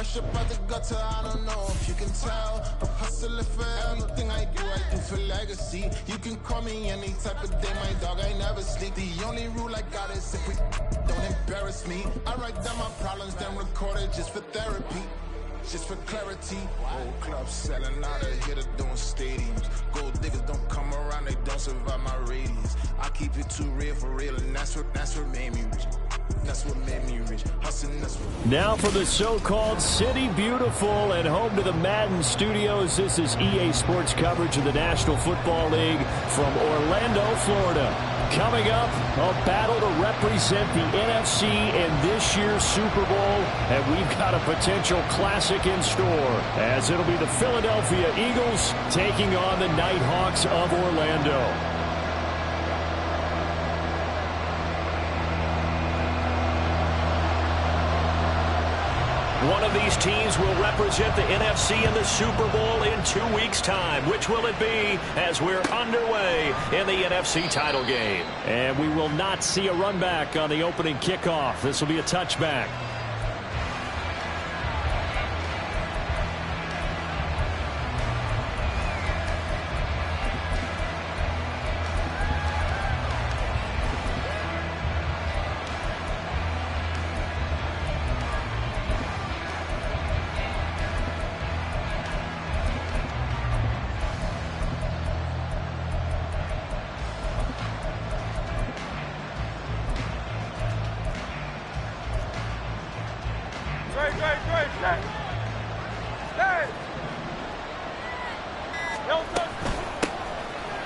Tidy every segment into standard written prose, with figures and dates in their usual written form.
Fresh up out the gutter, I don't know if you can tell. I'm hustling for anything I do for legacy. You can call me any type of day, my dog, I never sleep. The only rule I got is if we don't embarrass me. I write down my problems, then record it just for therapy. Just for clarity, old clubs selling out of here to doing stadiums. Gold diggers don't come around, they don't survive my radius. I keep it too real for real, and that's what made me rich. That's what made me rich. Hustling, that's what. Now for the so-called City Beautiful and home to the Madden Studios. This is EA Sports coverage of the National Football League from Orlando, Florida. Coming up, a battle to represent the NFC in this year's Super Bowl, and we've got a potential classic in store, as it'll be the Philadelphia Eagles taking on the Nighthawks of Orlando. One of these teams will represent the NFC in the Super Bowl in 2 weeks' time. Which will it be as we're underway in the NFC title game? And we will not see a run back on the opening kickoff. This will be a touchback.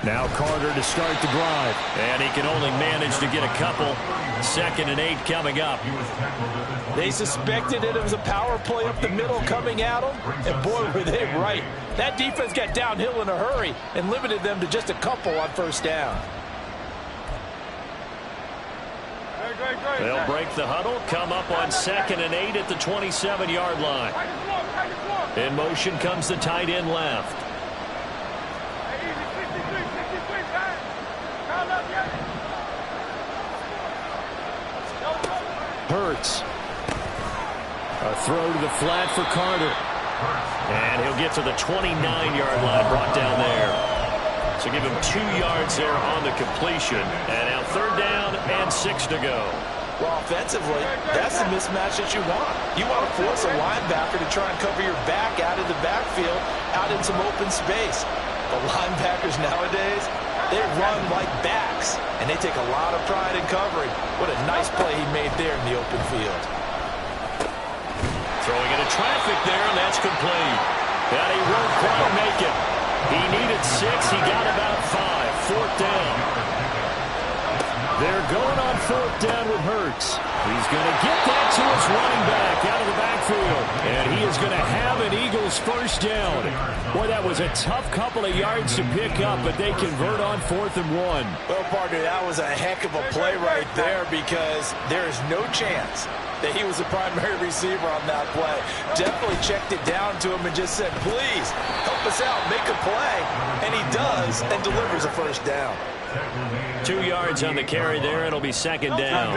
Now Carter to start the drive, and he can only manage to get a couple. 2nd and 8 coming up. They suspected it was a power play up the middle coming at them, and boy, were they right. That defense got downhill in a hurry and limited them to just a couple on first down. They'll break the huddle, come up on 2nd and 8 at the 27-yard line. In motion comes the tight end left. Hurts. A throw to the flat for Carter. And he'll get to the 29-yard line, brought down there. So give him 2 yards there on the completion. And now 3rd down and 6 to go. Well, offensively, that's the mismatch that you want. You want to force a linebacker to try and cover your back out of the backfield, out in some open space. The linebackers nowadays, they run like backs, and they take a lot of pride in covering. What a nice play he made there in the open field. Throwing into traffic there, and that's complete. And he won't quite make it. He needed 6. He got about 5. 4th down. They're going on 4th down with Hurts. He's going to get that to his running back out of the backfield. And he is going to have an Eagles 1st down. Boy, that was a tough couple of yards to pick up, but they convert on 4th and 1. Well, partner, that was a heck of a play right there, because there is no chance that he was the primary receiver on that play. Definitely checked it down to him and just said, please, help us out, make a play. And he does, and delivers a 1st down. 2 yards on the carry there. It'll be 2nd down.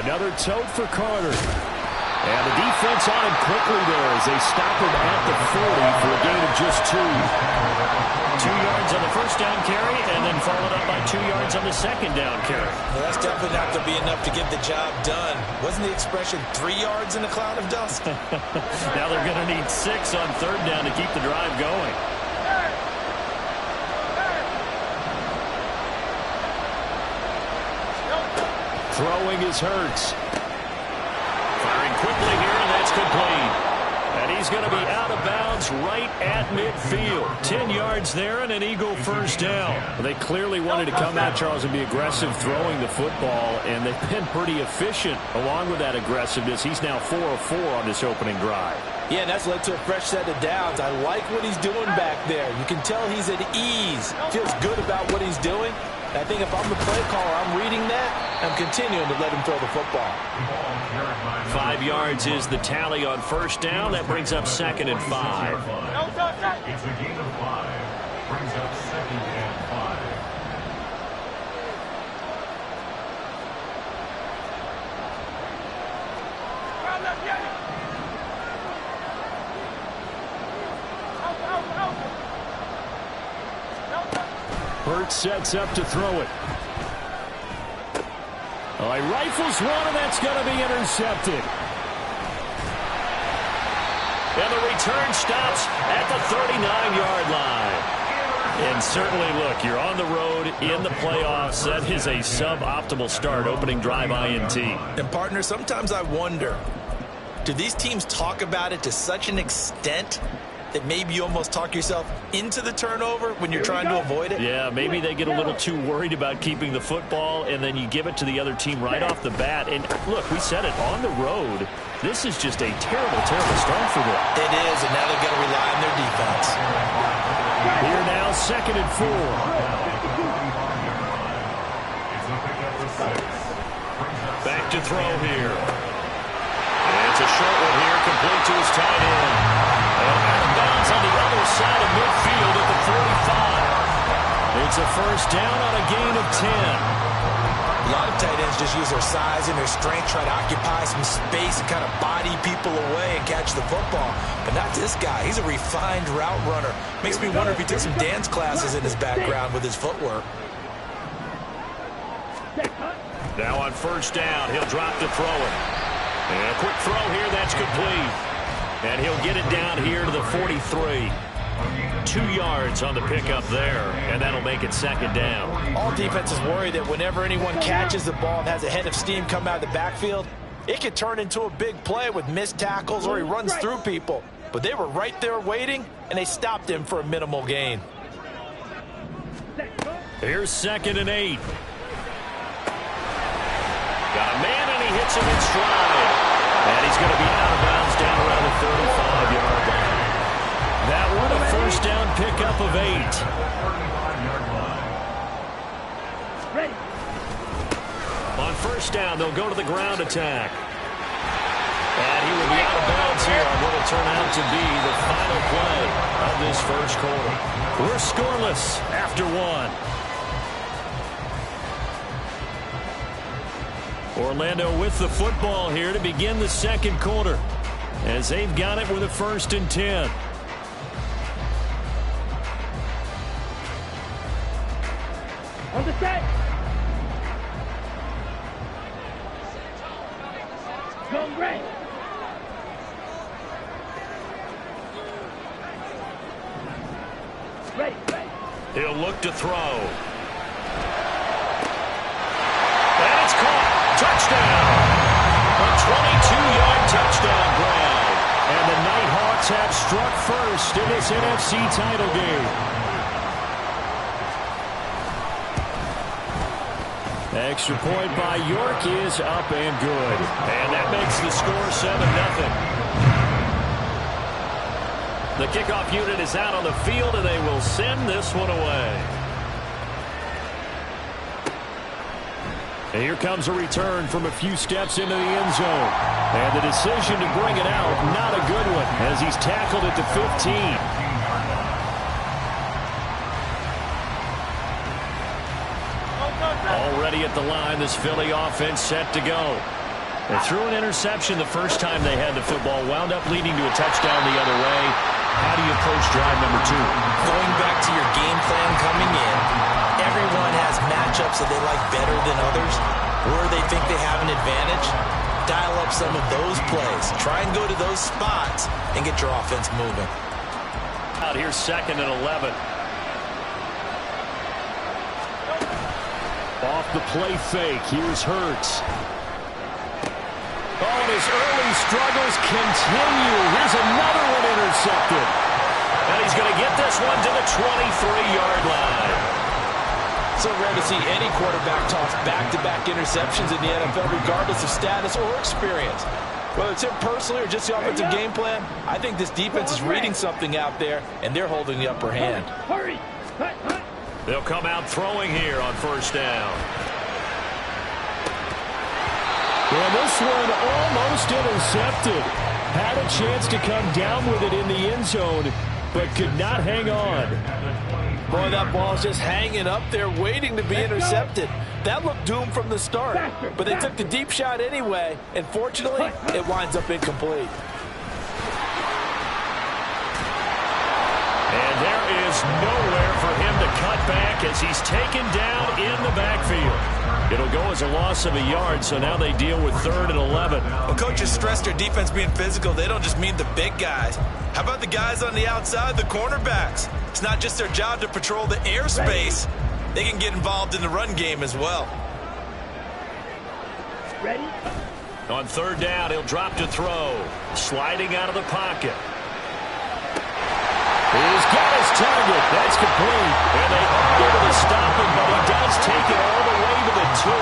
Another tote for Carter. And the defense on him quickly there as they stop him at the 40 for a gain of just 2. 2 yards on the 1st down carry, and then followed up by 2 yards on the 2nd down carry. Well, that's definitely not going to be enough to get the job done. Wasn't the expression 3 yards in a cloud of dust? Now they're going to need 6 on 3rd down to keep the drive going. Throwing is Hurts. Firing quickly here, and that's complete. And he's going to be out of bounds right at midfield. 10 yards there and an Eagle 1st down. Well, they clearly wanted to come out, Charles, and be aggressive throwing the football, and they've been pretty efficient along with that aggressiveness. He's now 4 of 4 on this opening drive. Yeah, and that's led to a fresh set of downs. I like what he's doing back there. You can tell he's at ease. Feels good about what he's doing. I think if I'm the play caller, I'm reading that. I'm continuing to let him throw the football. 5 yards is the tally on 1st down. That brings up 2nd and 5. It's a gain of 5. Brings up 2nd and 5. Hurts sets up to throw it. Oh, he rifles one, and that's going to be intercepted. And the return stops at the 39-yard line. And certainly, look, you're on the road in the playoffs. That is a suboptimal start, opening drive INT. And, partner, sometimes I wonder, do these teams talk about it to such an extent that maybe you almost talk yourself into the turnover when you're trying to avoid it? Yeah, maybe they get a little too worried about keeping the football, and then you give it to the other team right off the bat. And, look, we said it, on the road, this is just a terrible, terrible start for them. It is, and now they've got to rely on their defense. Here now, 2nd and 4. Back to throw here. And it's a short one here, complete to his tight end. And out of bounds on the other side of midfield at the 45. It's a first down on a gain of 10. A lot of tight ends just use their size and their strength, try to occupy some space and kind of body people away and catch the football. But not this guy. He's a refined route runner. Makes me wonder if he took some dance classes in his background with his footwork. Now on first down, he'll drop to throw it. And a quick throw here, that's complete. And he'll get it down here to the 43. 2 yards on the pickup there, and that'll make it 2nd down. All defenses worry that whenever anyone catches the ball and has a head of steam come out of the backfield, it could turn into a big play with missed tackles or he runs through people. But they were right there waiting, and they stopped him for a minimal gain. Here's 2nd and 8. Got a man, and he hits him in stride. And he's going to be out of bounds down around the 35-yard line. That one a first down pickup of 8. Ready. On first down, they'll go to the ground attack. And he will be out of bounds here on what will turn out to be the final play of this first quarter. We're scoreless after 1. Orlando with the football here to begin the 2nd quarter, as they've got it with a 1st and 10. On the set. Go red. Ready. He'll look to throw. And it's caught. Touchdown. A 22-yard touchdown grab. And the Nighthawks have struck first in this NFC title game. Extra point by York is up and good. And that makes the score 7-0. The kickoff unit is out on the field, and they will send this one away. And here comes a return from a few steps into the end zone. And the decision to bring it out, not a good one, as he's tackled at the 15. Already at the line, this Philly offense set to go. They threw an interception the first time they had the football, wound up leading to a touchdown the other way. How do you approach drive number 2? Going back to your game plan coming in, everyone has matchups that they like better than others, or they think they have an advantage. Dial up some of those plays. Try and go to those spots and get your offense moving. Out here 2nd and 11. Off the play fake, here's Hurts. Oh, and his early struggles continue. Here's another one intercepted. And he's going to get this one to the 23-yard line. So rare to see any quarterback toss back-to-back interceptions in the NFL, regardless of status or experience. Whether it's him personally or just the offensive game plan, I think this defense is reading something out there, and they're holding the upper hand. Hurry. They'll come out throwing here on first down. Well, this one almost intercepted. Had a chance to come down with it in the end zone, but could not hang on. Boy, that ball's just hanging up there waiting to be intercepted. That looked doomed from the start, but they took the deep shot anyway, and fortunately, it winds up incomplete. And there is nowhere for him to cut back as he's taken down in the backfield. It'll go as a loss of a yard, so now they deal with 3rd and 11. Well, coaches stress their defense being physical. They don't just mean the big guys. How about the guys on the outside, the cornerbacks? It's not just their job to patrol the airspace. They can get involved in the run game as well. Ready? On 3rd down, he'll drop to throw. Sliding out of the pocket. He's got his target. That's complete. And they are able to stop him, but he does take it all the way to the 2.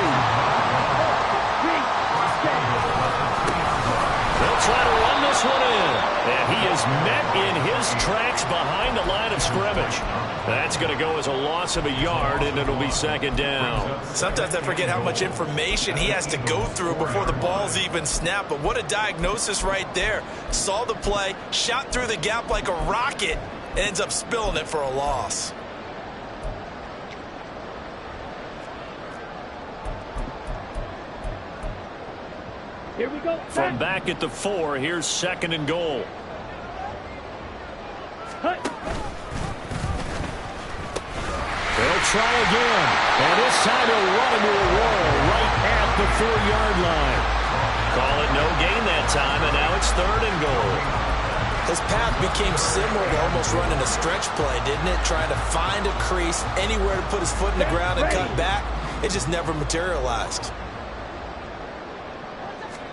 They'll try to run this one in. And he is met in his tracks behind the line of scrimmage. That's going to go as a loss of a yard, and it'll be 2nd down. Sometimes I forget how much information he has to go through before the ball's even snapped. But what a diagnosis right there. Saw the play, shot through the gap like a rocket, and ends up spilling it for a loss. Here we go. From back at the 4, here's 2nd and goal. They'll try again. And this time he'll run into a wall right at the 4-yard line. Call it no gain that time, and now it's 3rd and goal. His path became similar to almost running a stretch play, didn't it? Trying to find a crease, anywhere to put his foot in the ground and cut back. It just never materialized.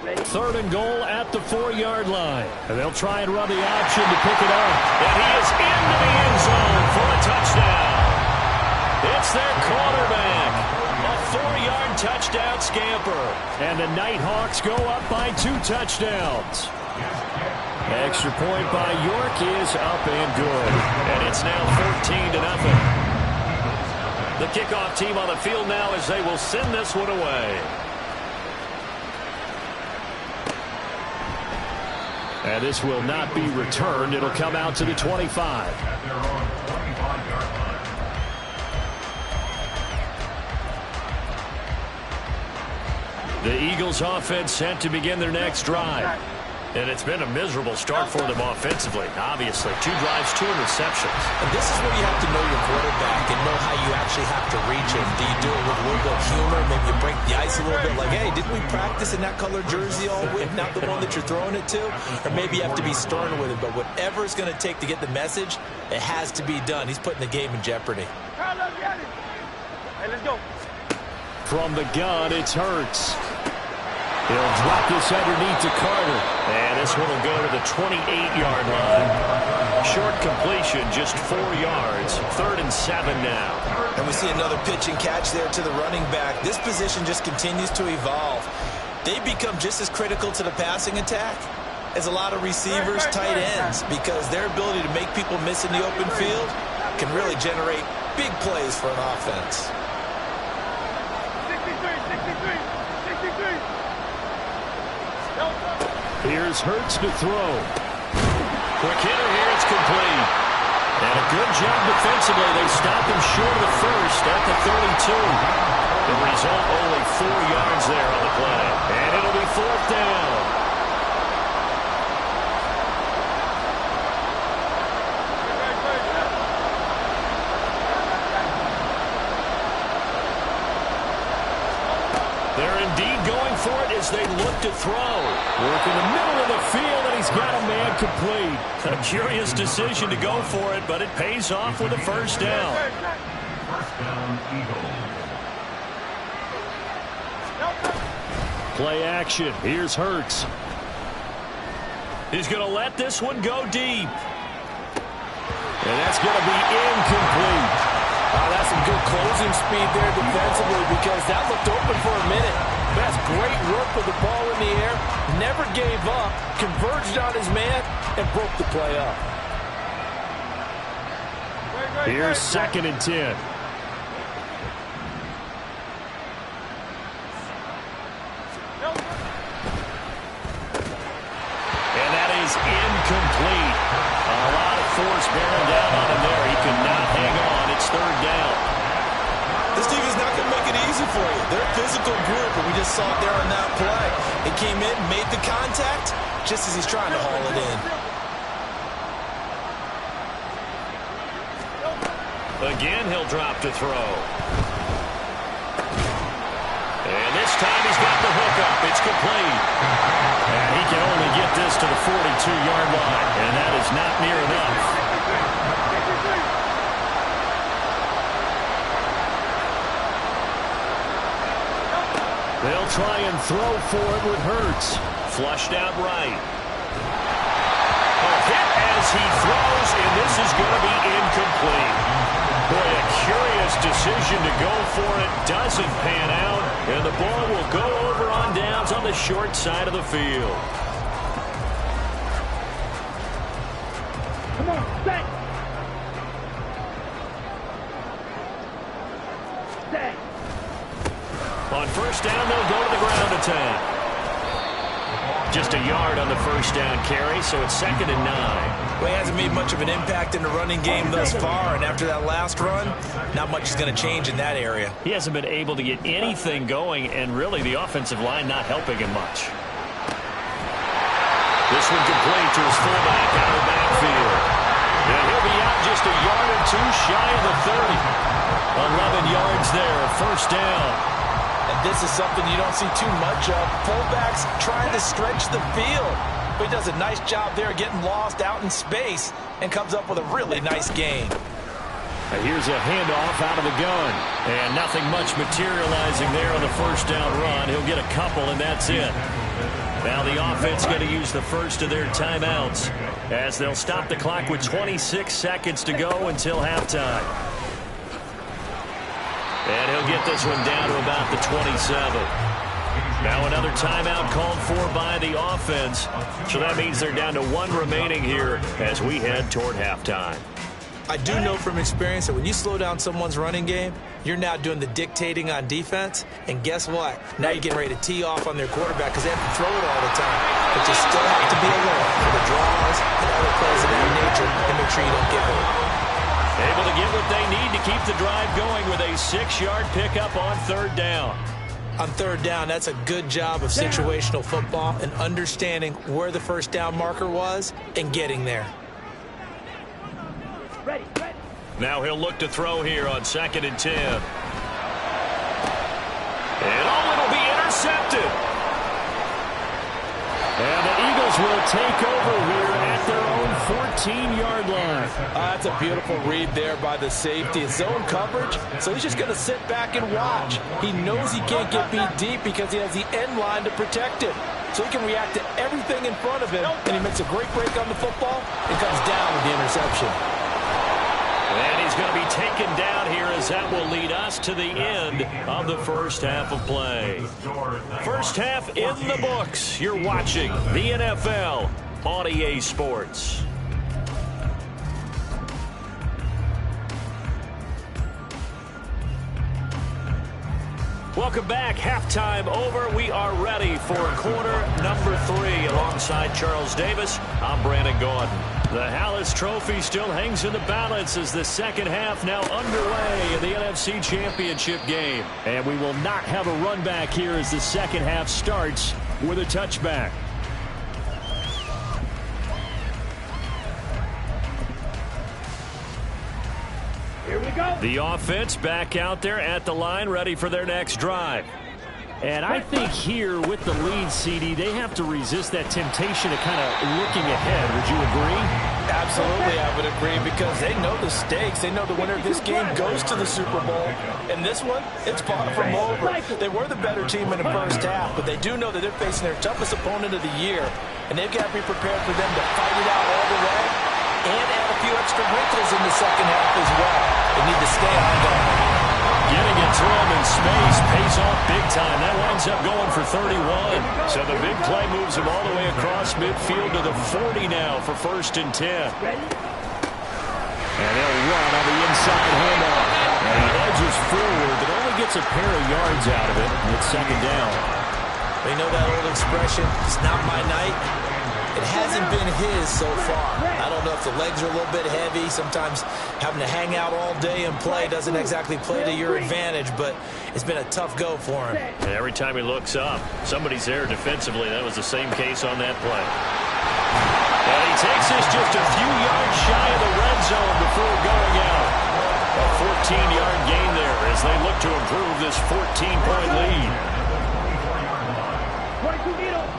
3rd and goal at the 4-yard line. And they'll try and run the option to pick it up. And he is into the end zone for a touchdown. It's their quarterback. A 4-yard touchdown scamper. And the Nighthawks go up by 2 touchdowns. Extra point by York is up and good. And it's now 14-0. The kickoff team on the field now as they will send this one away. And this will not be returned. It'll come out to the 25. The Eagles offense set to begin their next drive. And it's been a miserable start for them offensively, obviously. 2 drives, 2 interceptions. And this is where you have to know your quarterback and know how you actually have to reach him. Do you do it with a little bit of humor? Maybe you break the ice a little bit like, hey, didn't we practice in that color jersey all week, not the one that you're throwing it to? Or maybe you have to be stern with it. But whatever it's going to take to get the message, it has to be done. He's putting the game in jeopardy. Hey, let's go. From the gun, it's Hurts. He'll drop this underneath to Carter. And this one will go to the 28-yard line. Short completion, just 4 yards. 3rd and 7 now. And we see another pitch and catch there to the running back. This position just continues to evolve. They become just as critical to the passing attack as a lot of receivers, tight ends, because their ability to make people miss in the open field can really generate big plays for an offense. 63. Here's Hurts to throw. Quick hitter here, it's complete. And a good job defensively. They stopped him short of the first at the 32. The result, only 4 yards there on the play. And it'll be 4th down. They're indeed going for it as they look to throw. Work in the middle of the field, and he's got a man complete. A curious decision to go for it, but it pays off with a 1st down. First down, Eagles. Play action. Here's Hurts. He's going to let this one go deep. And that's going to be incomplete. That's some good closing speed there defensively because that looked open for a minute. That's great work with the ball in the air. Never gave up, converged on his man, and broke the play up. Here's 2nd and 10. And that is incomplete. A lot of force bearing down on him there. He could not hang on. It's 3rd down. This team is not going to make it easy for you. They're a physical group, and we just saw it there on that play. He came in, made the contact, just as he's trying to haul it in. Again, he'll drop to throw. And this time he's got the hookup. It's complete. And he can only get this to the 42-yard line, and that is not near enough. They'll try and throw for it with Hurts. Flushed out right. A hit as he throws, and this is going to be incomplete. Boy, a curious decision to go for it. Doesn't pan out, and the ball will go over on downs on the short side of the field. Come on, stay. Stay. On first down, they'll go to the ground attack. Just a yard on the first down carry, so it's 2nd and 9. Well, he hasn't made much of an impact in the running game thus far, and after that last run, not much is going to change in that area. He hasn't been able to get anything going, and really the offensive line not helping him much. This one complete to his fullback out of the backfield. And he'll be out just a yard or two shy of the 30. 11 yards there, first down. And this is something you don't see too much of. Fullbacks trying to stretch the field. But he does a nice job there getting lost out in space and comes up with a really nice gain. Here's a handoff out of the gun. And nothing much materializing there on the first down run. He'll get a couple, and that's it. Now the offense going to use the first of their timeouts as they'll stop the clock with 26 seconds to go until halftime. And he'll get this one down to about the 27. Now another timeout called for by the offense. So that means they're down to one remaining here as we head toward halftime. I do know from experience that when you slow down someone's running game, you're now doing the dictating on defense. And guess what? Now you're getting ready to tee off on their quarterback because they have to throw it all the time. But you still have to be alert for the draws and other plays of that nature and make sure you don't get hurt. Able to get what they need to keep the drive going with a 6-yard pickup on third down. On third down, that's a good job of situational football and understanding where the first down marker was and getting there. Ready. Now he'll look to throw here on 2nd and 10. And it'll be intercepted. And the Eagles will take over here at their own 14-yard line. That's a beautiful read there by the safety. It's zone coverage, so he's just going to sit back and watch. He knows he can't get beat deep because he has the end line to protect it. So he can react to everything in front of him, and he makes a great break on the football and comes down with the interception. And he's going to be taken down here as that will lead us to the end of the first half of play. First half in the books. You're watching the NFL on EA Sports. Welcome back. Halftime over. We are ready for quarter number 3. Alongside Charles Davis, I'm Brandon Gordon. The Hallis Trophy still hangs in the balance as the second half now underway in the NFC Championship game. And we will not have a run back here as the second half starts with a touchback. Here we go. The offense back out there at the line, ready for their next drive. And I think here with the lead, CD, they have to resist that temptation of kind of looking ahead. Would you agree? Absolutely, I would agree, because they know the stakes. They know the winner of this game goes to the Super Bowl. And this one, it's far from over. They were the better team in the first half, but they do know that they're facing their toughest opponent of the year. And they've got to be prepared for them to fight it out all the way and add a few extra wrinkles in the second half as well. They need to stay on guard. Getting it to him in space pays off big time. That winds up going for 31. So the big play moves him all the way across midfield to the 40 now for 1st and 10. And they'll run on the inside handoff. And he edges forward, but only gets a pair of yards out of it. And it's 2nd down. They know that old expression, it's not my night. It hasn't been his so far. I don't know if the legs are a little bit heavy. Sometimes having to hang out all day and play doesn't exactly play to your advantage, but it's been a tough go for him. And every time he looks up, somebody's there defensively. That was the same case on that play. And he takes this just a few yards shy of the red zone before going out. A 14-yard gain there as they look to improve this 14-point lead. 22 meters.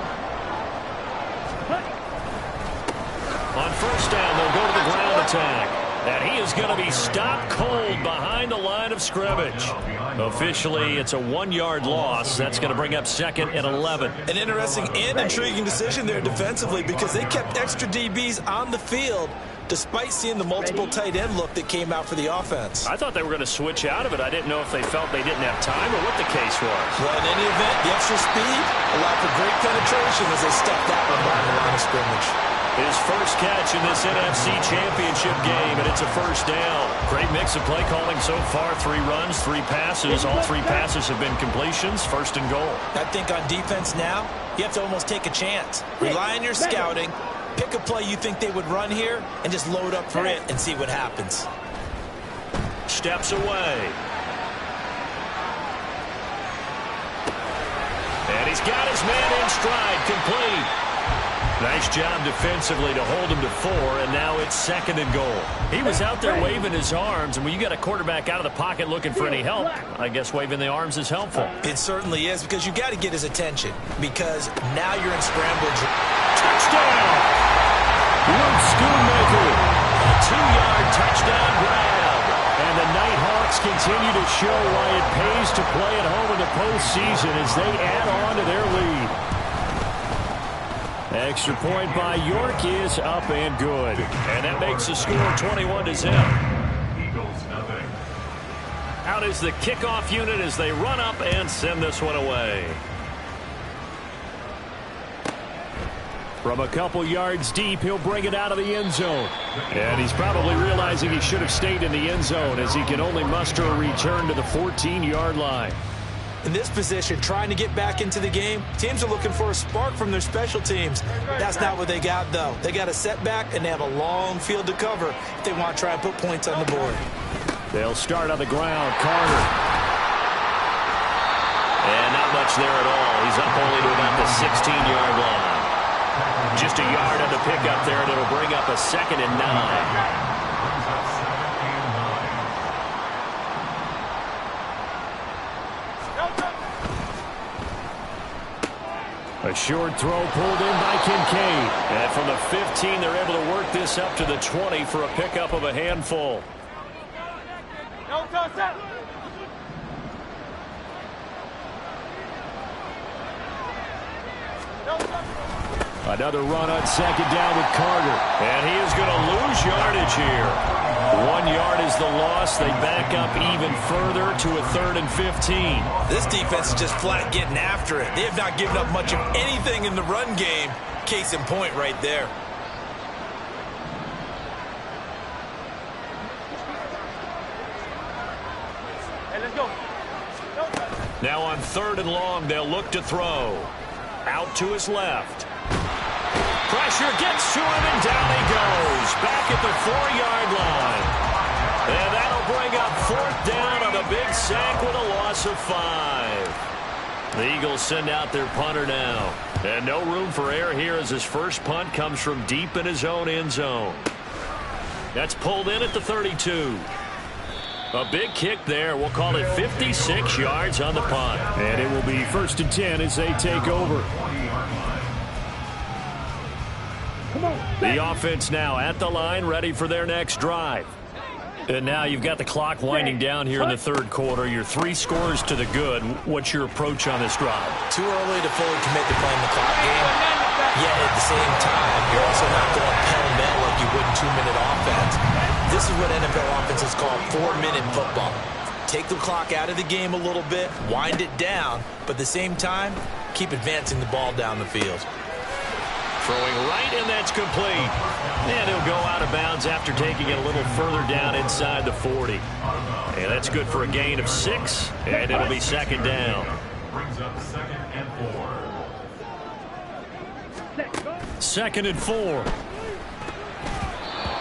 On first down, they'll go to the ground attack. And he is going to be stopped cold behind the line of scrimmage. Officially, it's a 1-yard loss. That's going to bring up second and 11. An interesting and intriguing decision there defensively because they kept extra DBs on the field despite seeing the multiple tight end look that came out for the offense. I thought they were going to switch out of it. I didn't know if they felt they didn't have time or what the case was. Well, in any event, the extra speed allowed for great penetration as they stuffed that one behind the line of scrimmage. His first catch in this NFC Championship game, and it's a first down. Great mix of play calling so far. 3 runs, 3 passes. All 3 passes have been completions. First and goal. I think on defense now, you have to almost take a chance. Rely on your scouting. Pick a play you think they would run here and just load up for it and see what happens. Steps away. And he's got his man in stride, complete. Nice job defensively to hold him to 4, and now it's second and goal. He was out there waving his arms, and when you got a quarterback out of the pocket looking for any help, I guess waving the arms is helpful. It certainly is because you got to get his attention because now you're in scramble. Touchdown! Luke Schoonmaker, a 2-yard touchdown grab. And the Nighthawks continue to show why it pays to play at home in the postseason as they add on to their lead. Extra point by York is up and good. And that makes the score 21-0. Eagles nothing. Out is the kickoff unit as they run up and send this one away. From a couple yards deep, he'll bring it out of the end zone. And he's probably realizing he should have stayed in the end zone as he can only muster a return to the 14-yard line. In this position, trying to get back into the game, teams are looking for a spark from their special teams. That's not what they got, though. They got a setback, and they have a long field to cover if they want to try and put points on the board. They'll start on the ground. Carter. And not much there at all. He's up only to about the 16-yard line. Just a yard on the pickup there, and it'll bring up a second and 9. A short throw pulled in by Kincaid. And from the 15, they're able to work this up to the 20 for a pickup of a handful. Another run on second down with Carter. And he is going to lose yardage here. 1 yard is the loss. They back up even further to a 3rd and 15. This defense is just flat getting after it. They have not given up much of anything in the run game. Case in point right there. Hey, let's go. Now on 3rd and long, they'll look to throw. Out to his left. Pressure gets to him, and down he goes. Back at the 4-yard line. And that'll bring up 4th down on the big sack with a loss of 5. The Eagles send out their punter now. And no room for error here as his first punt comes from deep in his own end zone. That's pulled in at the 32. A big kick there. We'll call it 56 yards on the punt. And it will be 1st and 10 as they take over. The offense now at the line, ready for their next drive. And now you've got the clock winding down here in the 3rd quarter. You're 3 scores to the good. What's your approach on this drive? Too early to fully commit to playing the clock game. Yet at the same time, you're also not going pell-mell like you would in 2-minute offense. This is what NFL offenses call 4-minute football. Take the clock out of the game a little bit, wind it down, but at the same time, keep advancing the ball down the field. Throwing right, and that's complete. And he'll go out of bounds after taking it a little further down inside the 40. And that's good for a gain of 6, and it'll be 2nd down. Brings up 2nd and 4. Let's go. 2nd and 4.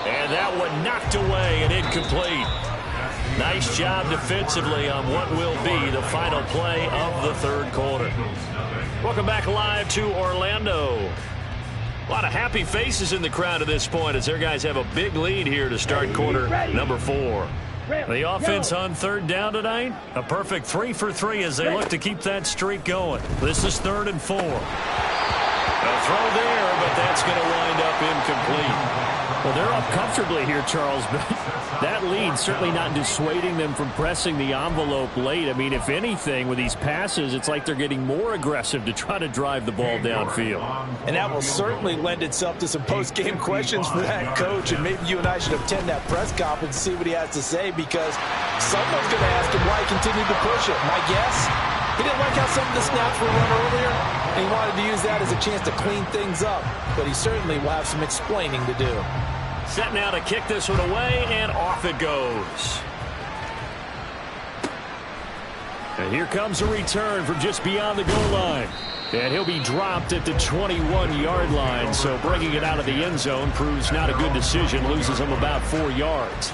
And that one knocked away and incomplete. Nice job defensively on what will be the final play of the third quarter. Welcome back live to Orlando. A lot of happy faces in the crowd at this point as their guys have a big lead here to start quarter number 4. The offense on 3rd down tonight, a perfect 3 for 3 as they look to keep that streak going. This is 3rd and 4. A throw there, but that's going to wind up incomplete. Well, they're up comfortably here, Charles, but that lead certainly not dissuading them from pressing the envelope late. I mean, if anything, with these passes, it's like they're getting more aggressive to try to drive the ball downfield. And that will certainly lend itself to some post-game questions for that coach, and maybe you and I should attend that press conference and see what he has to say, because someone's going to ask him why he continued to push it. My guess, he didn't like how some of the snaps were run earlier, and he wanted to use that as a chance to clean things up, but he certainly will have some explaining to do. Set now to kick this one away, and off it goes. And here comes a return from just beyond the goal line. And he'll be dropped at the 21-yard line, so bringing it out of the end zone proves not a good decision, loses him about 4 yards.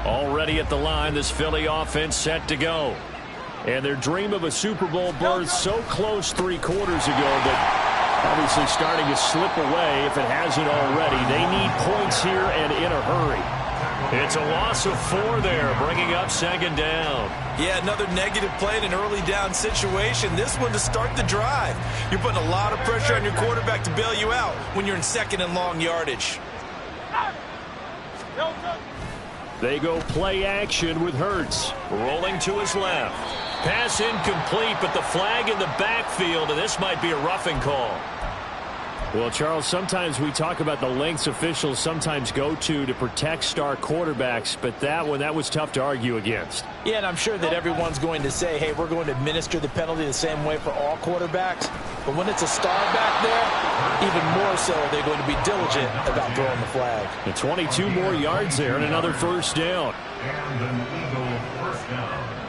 Already at the line, this Philly offense set to go. And their dream of a Super Bowl berth so close 3 quarters ago, but obviously starting to slip away if it hasn't already. They need points here and in a hurry. It's a loss of 4 there, bringing up 2nd down. Yeah, another negative play in an early down situation. This one to start the drive. You're putting a lot of pressure on your quarterback to bail you out when you're in 2nd and long yardage. They go play action with Hurts. Rolling to his left. Pass incomplete, but the flag in the backfield, and this might be a roughing call. Well, Charles, sometimes we talk about the lengths officials sometimes go to protect star quarterbacks, but that was tough to argue against. Yeah, and I'm sure that everyone's going to say, hey, we're going to administer the penalty the same way for all quarterbacks. But when it's a star back there, even more so, they're going to be diligent about throwing the flag. And 22 more yards there and another 1st down. And an Eagle 1st down.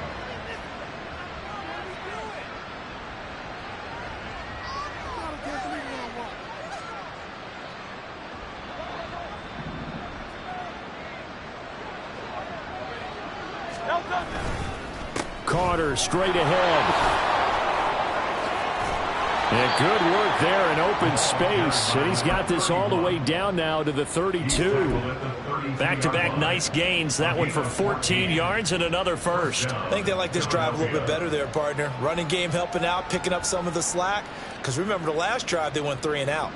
Carter straight ahead. And good work there in open space. And he's got this all the way down now to the 32. Back-to-back nice gains. That one for 14 yards and another 1st. I think they like this drive a little bit better there, partner. Running game helping out, picking up some of the slack. Because remember the last drive, they went 3 and out.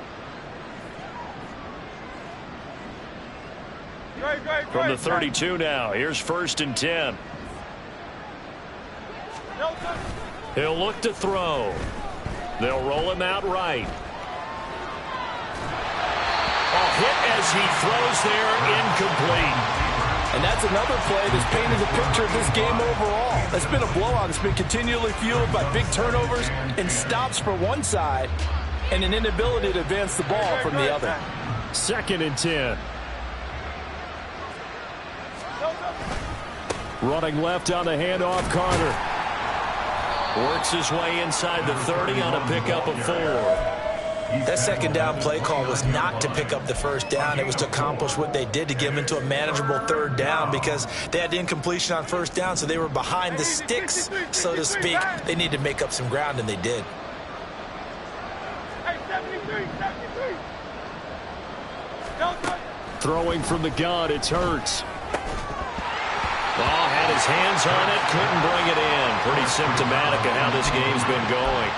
From the 32 now. Here's 1st and 10. He'll look to throw. They'll roll him out right. A hit as he throws there, incomplete. And that's another play that's painted the picture of this game overall. It's been a blowout. It's been continually fueled by big turnovers and stops for one side and an inability to advance the ball from the other. 2nd and 10. Running left on the handoff, Carter. Works his way inside the 30 on a pickup of 4. That 2nd down play call was not to pick up the 1st down. It was to accomplish what they did to get them into a manageable 3rd down because they had incompletion on 1st down, so they were behind the sticks, so to speak. They needed to make up some ground, and they did. Throwing from the gun, it's Hurts. Ball had his hands on it, couldn't bring it in. Pretty symptomatic of how this game's been going.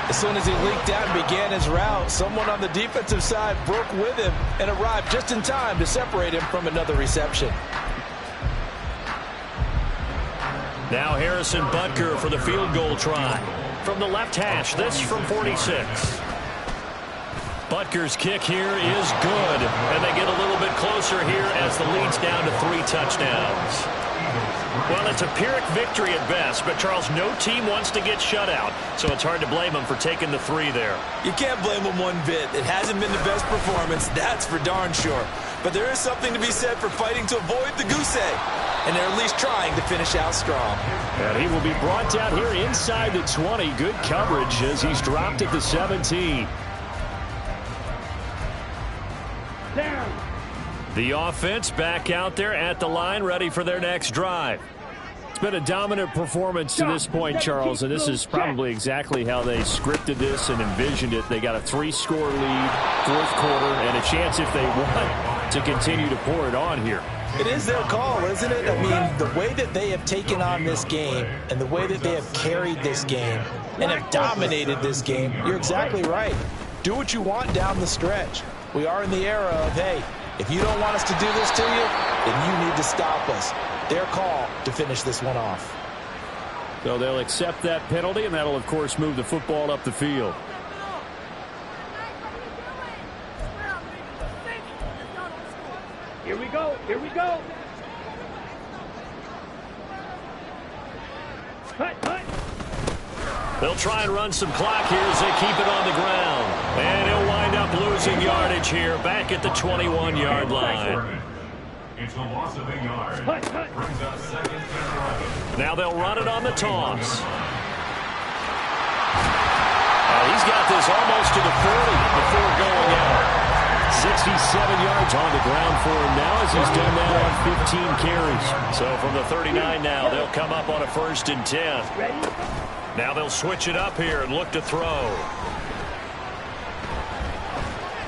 As soon as he leaked out and began his route, someone on the defensive side broke with him and arrived just in time to separate him from another reception. Now Harrison Butker for the field goal try. From the left hash, this from 46. Butker's kick here is good, and they get a little bit closer here as the lead's down to 3 touchdowns. Well, it's a Pyrrhic victory at best, but Charles, no team wants to get shut out, so it's hard to blame them for taking the 3 there. You can't blame them one bit. It hasn't been the best performance, that's for darn sure. but there is something to be said for fighting to avoid the goose egg. And they're at least trying to finish out strong. And he will be brought down here inside the 20. Good coverage as he's dropped at the 17. Down. The offense back out there at the line, ready for their next drive. It's been a dominant performance to this point, Charles, and this is probably exactly how they scripted this and envisioned it. They got a 3-score lead, fourth quarter, and a chance if they want to continue to pour it on here. It is their call, isn't it? I mean, the way that they have taken on this game and the way that they have carried this game and have dominated this game, you're exactly right. Do what you want down the stretch. We are in the era of, hey, if you don't want us to do this to you, then you need to stop us. Their call to finish this one off. So they'll accept that penalty, and that'll, of course, move the football up the field. Here we go. Here we go. Hut, hut. They'll try and run some clock here as they keep it on the ground. And he'll wind up losing yardage here back at the 21-yard line. It's a loss of a yard. Brings up second and 11. Now they'll run it on the toss. He's got this almost to the 40 before going out. 67 yards on the ground for him now as he's done that on 15 carries. So from the 39 now, they'll come up on a 1st and 10. Now they'll switch it up here and look to throw.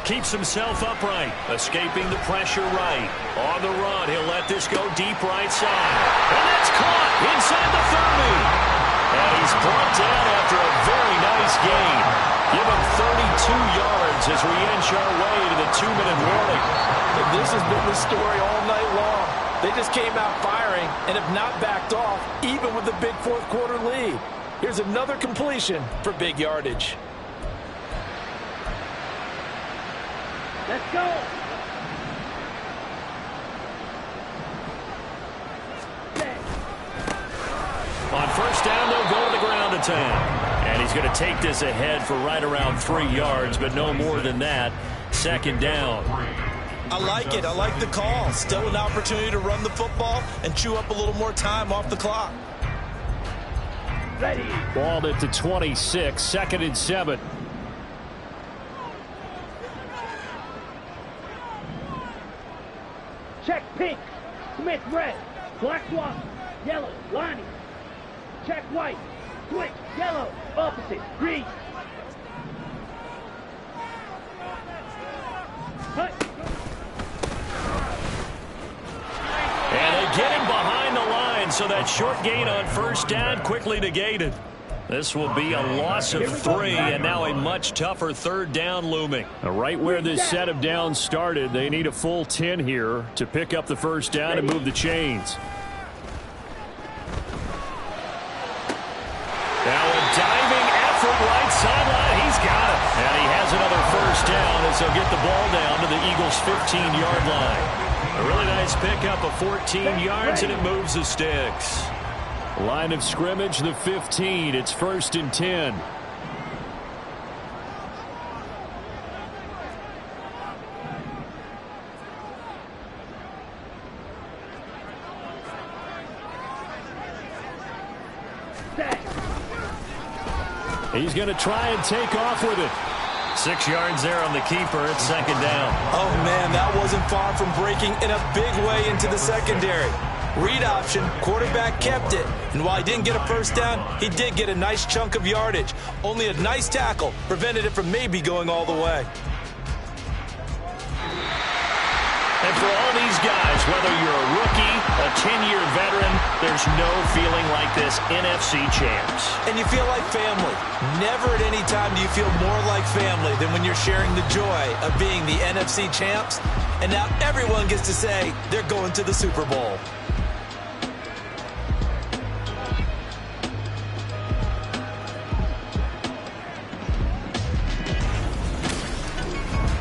Keeps himself upright, escaping the pressure right. On the run, he'll let this go deep right side. And that's caught inside the 30. And he's brought down after a very nice game. Give him 32 yards as we inch our way to the 2-minute warning. And this has been the story all night long. They just came out firing and have not backed off, even with the big fourth quarter lead. Here's another completion for big yardage. Let's go. On 1st down, they'll go to the ground attack. And he's going to take this ahead for right around 3 yards, but no more than that. 2nd down. I like it. I like the call. Still an opportunity to run the football and chew up a little more time off the clock. Ready. Balled at the 26, 2nd and 7. Check pink. Smith red. Black one. Yellow. Lonnie. Check white. Switch. Yellow. Opposite. Green. Hut. And they get him behind the line, so that short gain on 1st down quickly negated. This will be a loss of 3, and now a much tougher 3rd down looming. Right where this set of downs started, they need a full 10 here to pick up the 1st down and move the chains. Now a diving effort right sideline. He's got it. And he has another 1st down as they'll get the ball down to the Eagles' 15-yard line. A really nice pickup of 14 yards, and it moves the sticks. Line of scrimmage, the 15. It's 1st and 10. He's going to try and take off with it. 6 yards there on the keeper. It's 2nd down. Oh, man, that wasn't far from breaking in a big way into the secondary. Read option, quarterback kept it. And while he didn't get a 1st down, he did get a nice chunk of yardage. Only a nice tackle prevented it from maybe going all the way. And for all these guys, whether you're a rookie, a 10-year veteran, there's no feeling like this NFC champs. And you feel like family. Never at any time do you feel more like family than when you're sharing the joy of being the NFC champs. And now everyone gets to say they're going to the Super Bowl.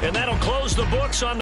And that'll close the books on